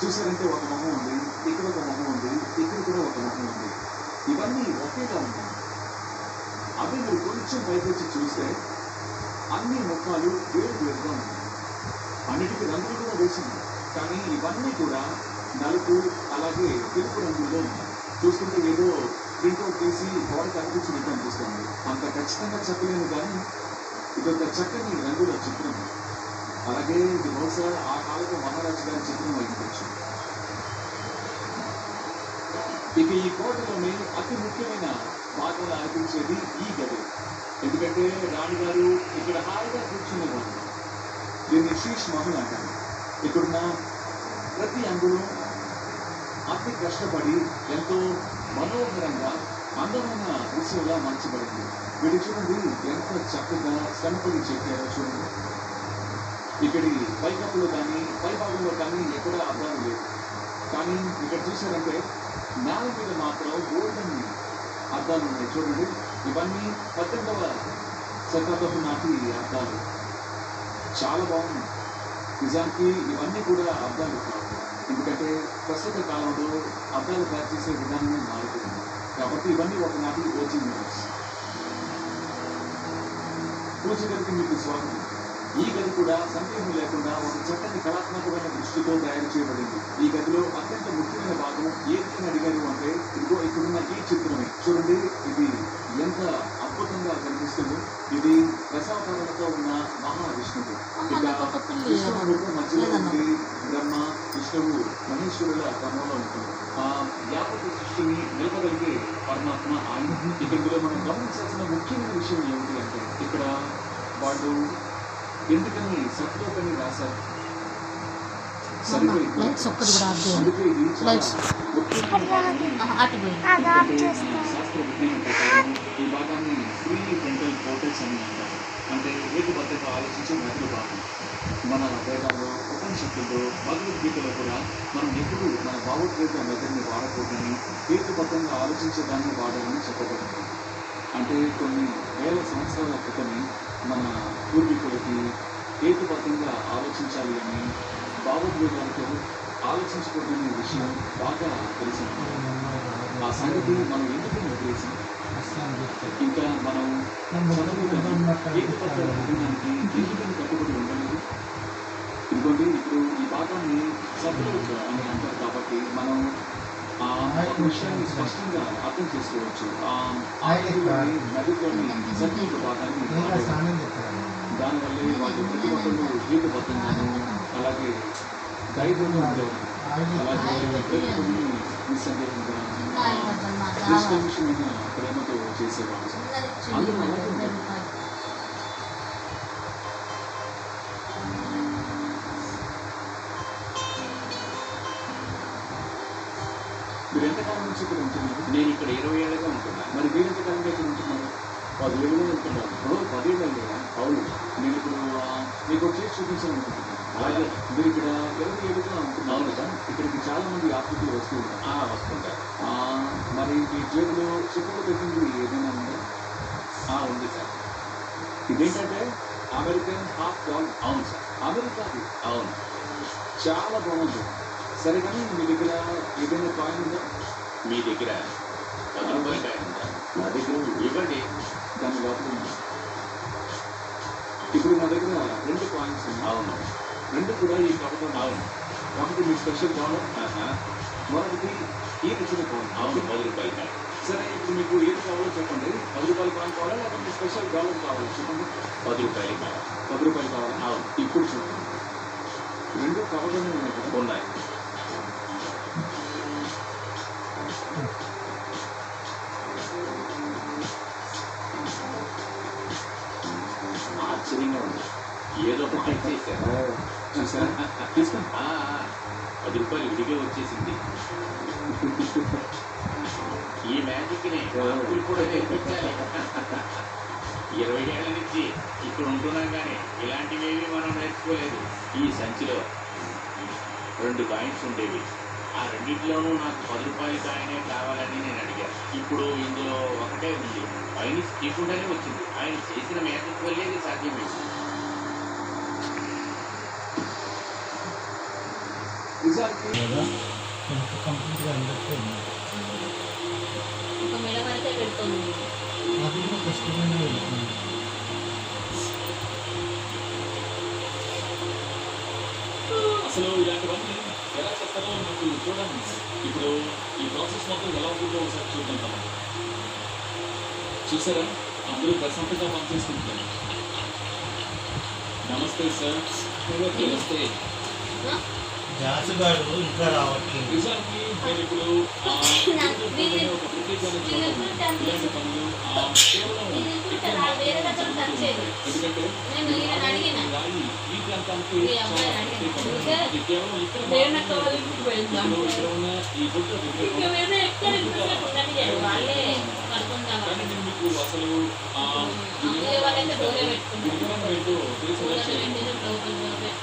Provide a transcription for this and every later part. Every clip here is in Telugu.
చూసారంటే ఒక మొహం ఉంది, ఇక్కడ ఒక మొహం ఉంది, ఇక్కడ కూడా ఒక మొహం ఉంది. ఇవన్నీ ఒకేలా ఉన్నాయి. అవి మీరు కొంచెం పైకొచ్చి చూస్తే అన్ని ముఖాలు వేరు వేరుగా ఉన్నాయి. అన్నిటికీ రంగులు కూడా వేసింది, కానీ ఇవన్నీ కూడా నలుపు అలాగే తెలుపు రంగుల్లో ఉన్నాయి. చూస్తుంటే ఏదో ప్రింట్అవుట్ తీసి గోడకు అనిపించినట్టు అనిపిస్తుంది. అంత ఖచ్చితంగా చెప్పలేను, కానీ ఇదొక చక్కని రంగుల చిత్రం. అలాగే ఇది బహుశా ఆ కాలపు మహారాజు గారి చిత్రం అయ్యిండొచ్చు. ఇక ఈ కోటలోని అతి ముఖ్యమైన భాగంలో అనిపించేది ఈ గది. ఎందుకంటే రాణిగారు ఇక్కడ హాయిగా కూర్చునేవారు. దీన్ని శీష్ మహల్ అంటారు. ఇక్కడున్న ప్రతి అంగుళం అతి కష్టపడి ఎంతో మనోహరంగా అందమైన విషయంలా మార్చబడింది. వీటి చూడండి ఎంత చక్కగా శ్రమపడి చెప్పారో చూడండి. ఇక్కడి పైకప్పులో కానీ పైభాగంలో కానీ ఎక్కడ అర్థాలు లేవు, కానీ ఇక్కడ చూసారంటే నేల మీద మాత్రం గోల్డెన్ అర్థాలు ఉన్నాయి. చూడండి, ఇవన్నీ 18వ శతాబ్దపు నాటి అర్థాలు. చాలా బాగున్నాయి. నిజానికి ఇవన్నీ కూడా అర్థాలు కావు, ఎందుకంటే ప్రస్తుత కాలంలో అర్థాలు తయారు చేసే విధానమే మారిపోయింది. కాబట్టి ఇవన్నీ ఒకనాటి కోచింగ్ నోట్స్. పూజ గదికి మీకు స్వాగతం. ఈ గది కూడా సందేహం లేకుండా ఒక చక్కని కళాత్మకమైన దృష్టితో తయారు చేయబడింది. ఈ గదిలో అత్యంత ముఖ్యమైన భాగం ఏదైనా అడిగారు అంటే ఇదిగో ఇక్కడున్న ఈ చిత్రమే. చూడండి, ఇది ఎంత అద్భుతంగా కనిపిస్తుందో. ఇది దశావతారాలతో ఉన్న మహావిష్ణువు. ఇక విష్ణువు మధ్యలో ఉండి బ్రహ్మ, విష్ణువు, మహేశ్వరుల క్రమంలో ఉంటుంది. ఆ యావత్ సృష్టిని నిలపగలిగే పరమాత్మ ఆయన. ఇందులో మనం గమనించాల్సిన ముఖ్యమైన విషయం ఏమిటి అంటే ఇక్కడ వాళ్ళు ఎందుకని సత్లోకని రాశారు. అందుకే ఇది శాస్త్ర విజ్ఞానం ప్రకారం ఈ భాగాన్ని ఫ్రీ ఫ్రంటల్ కోర్టెక్స్ అని అంటారు. అంటే హేతుబద్ధంగా ఆలోచించే మెదడు భాగం. మన వేదాల్లో, ఉపనిషత్తుల్లో, భగవద్గీతలో కూడా మనం ఎప్పుడు మన భావోద్వేగ మెదడుని వాడకూడదని, హేతుబద్ధంగా ఆలోచించేదాన్ని వాడాలని చెప్పబడింది. అంటే కొన్ని వేల సంవత్సరాల క్రితమే మన పూర్వీకులకి హేతుబద్ధంగా ఆలోచించాలి అని, భావోద్వేగాలతో ఆలోచించకూడదనే విషయం బాగా తెలిసింది. ఆ సంగతి మనం ఎందుకు వదిలేసాం? ఇంకా మనం హేతుబద్ధ విధానానికి ఎందుకని కట్టుబడి ఉండలేదు? ఇదిగోండి, ఇప్పుడు ఈ భాగాన్ని సబ్లోక్ అని అంటారు. కాబట్టి మనం ఒక విషయాన్ని స్పష్టంగా అర్థం చేసుకోవచ్చు. నదిలోని సబ్లోక్ భాగాన్ని దానివల్లే వాళ్ళు ప్రతి ఒక్కళ్ళు హేతుబద్ధంగాను, అలాగే ధైర్యంగా ఉండేవారు. అలాగే ప్రతి నిస్సందేహంగా నిష్కల్మషమైన ప్రేమతో చేసేవాళ్ళు. అందరూ అలాగే ఉంటారు. మీరు ఎంతకాలం నుంచి ఇక్కడ ఉంటున్నారు? నేను ఇక్కడ 20 ఏళ్ళగా ఉంటున్నాను. మరి మీరు ఎంతకాలంగా ఇక్కడ ఉంటున్నారు? 10 ఏళ్ళుగా ఉంటున్నారు. 10 ఏళ్ళు. అవును. నేను ఇప్పుడు మీకు చేసి చూపించాలనుకుంటున్నాను. అలాగే మీరు ఇక్కడ 20 ఏళ్ళుగా ఉంటున్నారు కదా, ఇక్కడికి చాలా మంది ఆకృతులు వస్తూ ఉంటారు. వస్తుంటారు. మరి మీ జేబులో చెప్పులు పెట్టింది ఏదైనా ఉందా? ఉంది సార్. ఇదేంటంటే అమెరికన్ హాఫ్ డాల్. అవును సార్, అమెరికాది. అవును, చాలా బాగుంది. సరే, కానీ మీ దగ్గర ఏదైనా కాయిన్ ఉందా? మీ దగ్గర 10 రూపాయల కాయిన్ ఉందా? నా దగ్గర ఇవ్వండి. దాని లోపల ఉంది. ఇప్పుడు నా దగ్గర 2 కాయిన్స్ ఉన్నాయి. అవును, 2 కూడా ఈ కవర్. అవును, ఒకటి మీ స్పెషల్ డాలర్, మరొకటి ఈ తెచ్చిన కాయిన్. అవును, 10 రూపాయల కాయిన్. సరే, ఇప్పుడు మీకు ఏది కావాలో చెప్పండి. 10 రూపాయల కాయిన్ కావాలా, లేకపోతే మీ స్పెషల్ డాలర్ కావాలా చెప్పండి. 10 రూపాయలు కావాలి. 10 రూపాయలు కావాలా? అవును. ఇప్పుడు చూడండి, 2 కవర్లోనే ఉన్నాయి కదా? ఉన్నాయి. ఆశ్చర్యంగా ఉంది. ఏదో ఒకటి చేశారు. చూసారా? 10 రూపాయలు విడిగా వచ్చేసింది. ఈ మ్యాజిక్ ని కూడా నేర్పించాలి. 20 ఏళ్ల నుంచి ఇక్కడ ఉంటున్నాం, కానీ ఇలాంటివేవి మనం నేర్చుకోలేదు. ఈ సంచిలో 2 కాయిన్స్ ఉండేవి. ఆ రెండింటిలోనూ నాకు 10 రూపాయల కాయినే కావాలని నేను అడిగాను. ఇప్పుడు ఇందులో ఒకటే ఉంది. పైన తీయకుండానే వచ్చింది. ఆయన చేసిన మ్యాజిక్ వల్లే ఇది సాధ్యమైంది. నిజానికి కదా ఇంకా కంప్లీట్గా అందరికీ ఒక మెడ వరకే పెడుతుంది. అది కూడా కష్టమైన వెళ్తుంది. అసలు ఇలాంటివన్నీ ఎలా చేస్తారో నాకు చూడండి. ఇప్పుడు ఈ ప్రాసెస్ మొత్తం ఎలా ఉంటుందో ఒకసారి చూద్దాం కదా. చూసారా, అందరూ ప్రశాంతంగా పనిచేసుకుంటున్నారు. నమస్తే సార్. నమస్తే. జాసుగాడు ఇంకా రావట్లేదు. నిజానికి నేను ఇప్పుడు ఒక ప్రత్యేకమైన ఇలాంటి పనులు కేవలం ఎందుకంటే రాయి ఈ ప్రాంతానికి చాలా ప్రత్యేకమైనది. అది కేవలం ఇక్కడ ఇక్కడ ఉన్న ఈ బుద్ధ విగ్రహం. కానీ నేను మీకు అసలు విగ్రహం ఏంటో తెలిసేలా చేయాలి.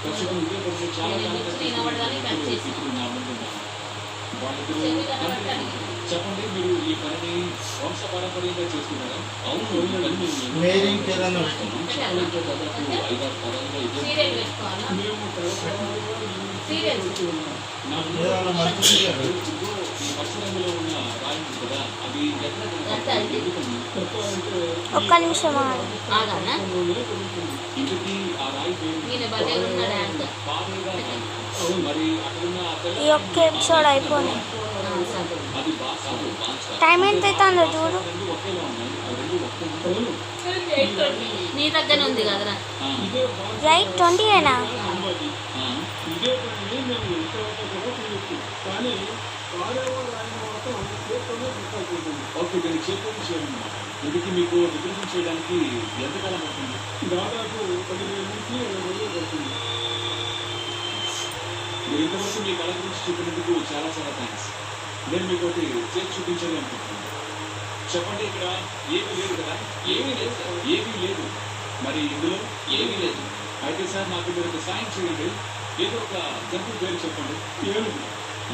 ప్రస్తుతం ఇదే పరిస్థితి చాలా ఇప్పుడు నా ముందు వాళ్ళిద్దరూ చెప్పండి, మీరు ఈ పనిని వంశపారంపర్యంగా చేస్తున్నారా? అవును, వేరింగ్ ఏదైనా వంశపారంతో దాదాపు 5-6 తరాలుగా ఇదే. మేము నాకు ఈ పచ్చ రంగులో ఉన్న రాయి ఉంది కదా, అది ఎట్లా ఎందుకని ఒక్క నిమిషం ఇంటికి ఆ రాయి పేరు పాదేగా రాయి. మరి అక్కడున్న ఈ ఒక్క ఎపిసోడ్ అయిపోయింది. అది కాదు, టైం ఎంత అవుతుందో చూడు. రెండు ఒకేలా ఉన్నాయి. ఆ రెండు ఒకే నీ దగ్గర ఉంది కదరా. రైట్ 20ఏనా? ఇదే పని మేము ఇంతవరకు కూడా చేయొచ్చు. కానీ ఓకే, దీన్ని చేతులు చేయండి. వీటికి మీకు విగ్రహం చేయడానికి ఎంతకాలం అవుతుంది? దాదాపు 15 నుంచి 20 రోజులు పడుతుంది. మీరు ఇంతవరకు మీ కళ గురించి చూపినందుకు చాలా చాలా థ్యాంక్స్. నేను మీకు ఒకటి చేసి చూపించాలి అనుకుంటున్నాను. చెప్పండి, ఇక్కడ ఏమీ లేదు కదా? ఏమీ లేదు సార్, ఏమీ లేదు. మరి ఇందులో ఏమీ లేదు. అయితే సార్, నాకు మీరు ఒక సాయం చేయండి. ఏదో ఒక జంతువు పేరు చెప్పండి. ఏనుగు.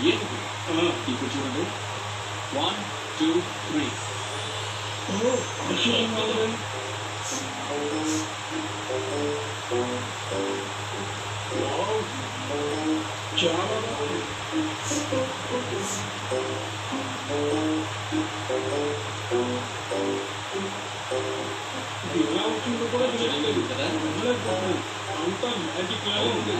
ఏనుగు. ఇప్పుడు చూడండి, 1, 2, 3. చాలా ఎలా వచ్చిందో కూడా తెలియలేదు కదా. అంతా మ్యాజిక్ లాగా ఉంది.